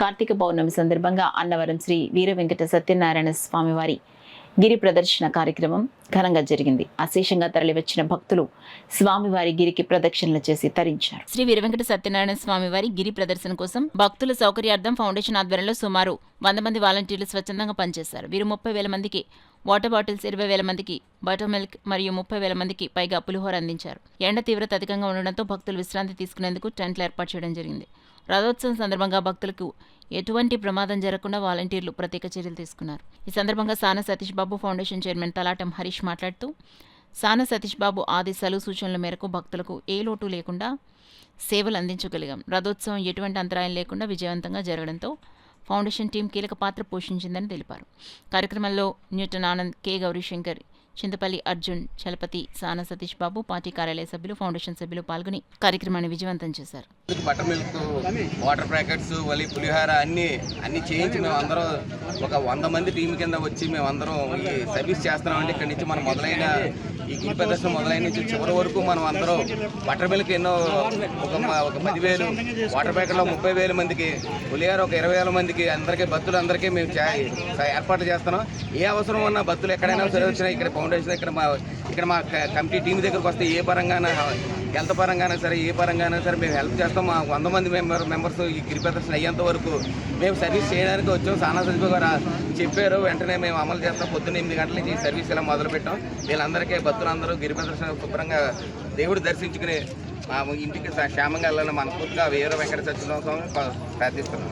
కార్తీక పౌర్ణమి సందర్భంగా అన్నవరం శ్రీ వీర వెంకట సత్యనారాయణ స్వామివారి గిరి ప్రదర్శన కార్యక్రమం ఘనంగా జరిగింది. అశేషంగా తరలివచ్చిన భక్తులు స్వామివారి గిరికి ప్రదక్షిణలు చేసి తరించారు. శ్రీ వీర వెంకట సత్యనారాయణ స్వామివారి గిరి ప్రదర్శన కోసం భక్తుల సౌకర్యార్థం ఫౌండేషన్ ఆధ్వర్యంలో సుమారు 100 మంది వాలంటీర్లు స్వచ్ఛందంగా పనిచేశారు. వీరు 30,000 మందికి వాటర్ బాటిల్స్, 20,000 మందికి బటర్ మిల్క్ మరియు 30,000 మందికి పైగా పులిహోర అందించారు. ఎండ తీవ్రత అధికంగా ఉండడంతో భక్తులు విశ్రాంతి తీసుకునేందుకు టెంట్లు ఏర్పాటు చేయడం జరిగింది. రథోత్సవం సందర్భంగా భక్తులకు ఎటువంటి ప్రమాదం జరగకుండా వాలంటీర్లు ప్రత్యేక చర్యలు తీసుకున్నారు. ఈ సందర్భంగా సాన సతీష్ బాబు ఫౌండేషన్ చైర్మన్ తలాటం హరీష్ మాట్లాడుతూ, సాన సతీష్ బాబు ఆదేశాలు సూచనల మేరకు భక్తులకు ఏ లోటు లేకుండా సేవలు అందించగలిగాం. రథోత్సవం ఎటువంటి అంతరాయం లేకుండా విజయవంతంగా జరగడంతో ఫౌండేషన్ టీం కీలక పాత్ర పోషించిందని తెలిపారు. కార్యక్రమంలో న్యూటన్ ఆనంద్, కె గౌరీశంకర్, చింతపల్లి అర్జున్, చలపతి, సాన సతీష్ బాబు, పార్టీ కార్యాలయ సభ్యులు, ఫౌండేషన్ సభ్యులు పాల్గొని కార్యక్రమాన్ని విజయవంతం చేశారు. బటర్ మిల్క్, వాటర్ ప్యాకెట్స్, వలి పులిహోర అన్ని చేయించి మేము అందరం ఒక 100 మంది టీం కింద వచ్చి మేమందరం ఈ సర్వీస్ చేస్తున్నామంటే ఇక్కడి నుంచి మనం మొదలైన ఈ గిరి ప్రదర్శన మొదలైన నుంచి చివరి వరకు మనం అందరం బటర్ మిల్క్ ఎన్నో ఒక 10,000, వాటర్ ప్యాకెట్లో 30,000 మందికి, పులిహోర ఒక 20,000 మందికి అందరికీ భక్తులందరికీ మేము ఏర్పాట్లు చేస్తున్నాం. ఏ అవసరం ఉన్న భక్తులు ఎక్కడైనా సరే వచ్చినా ఇక్కడ ఫౌండేషన్ ఇక్కడ మా కమిటీ టీం దగ్గరకు వస్తే ఏ పరంగానే హెల్త్ పరంగానే సరే ఏ పరంగానే సరే మేము హెల్ప్ చేస్తాం. మా 100 మంది మెంబర్స్ ఈ గిరి ప్రదర్శన అయ్యేంత వరకు మేము సర్వీస్ చేయడానికి వచ్చాం. సానా సతీష్ గారు చెప్పారు, వెంటనే మేము అమలు చేస్తాం. పొద్దున్న 8 గంటల నుంచి ఈ సర్వీస్ ఇలా మొదలుపెట్టాం. వీళ్ళందరికీ భక్తులందరూ గిరి ప్రదర్శన శుభ్రంగా దేవుడు దర్శించుకుని మా ఇంటికి క్షేమంగా వెళ్ళాలని మనస్ఫూర్తిగా వీర వెంకట సత్యనారాయణ స్వామిని ప్రార్థిస్తున్నాం.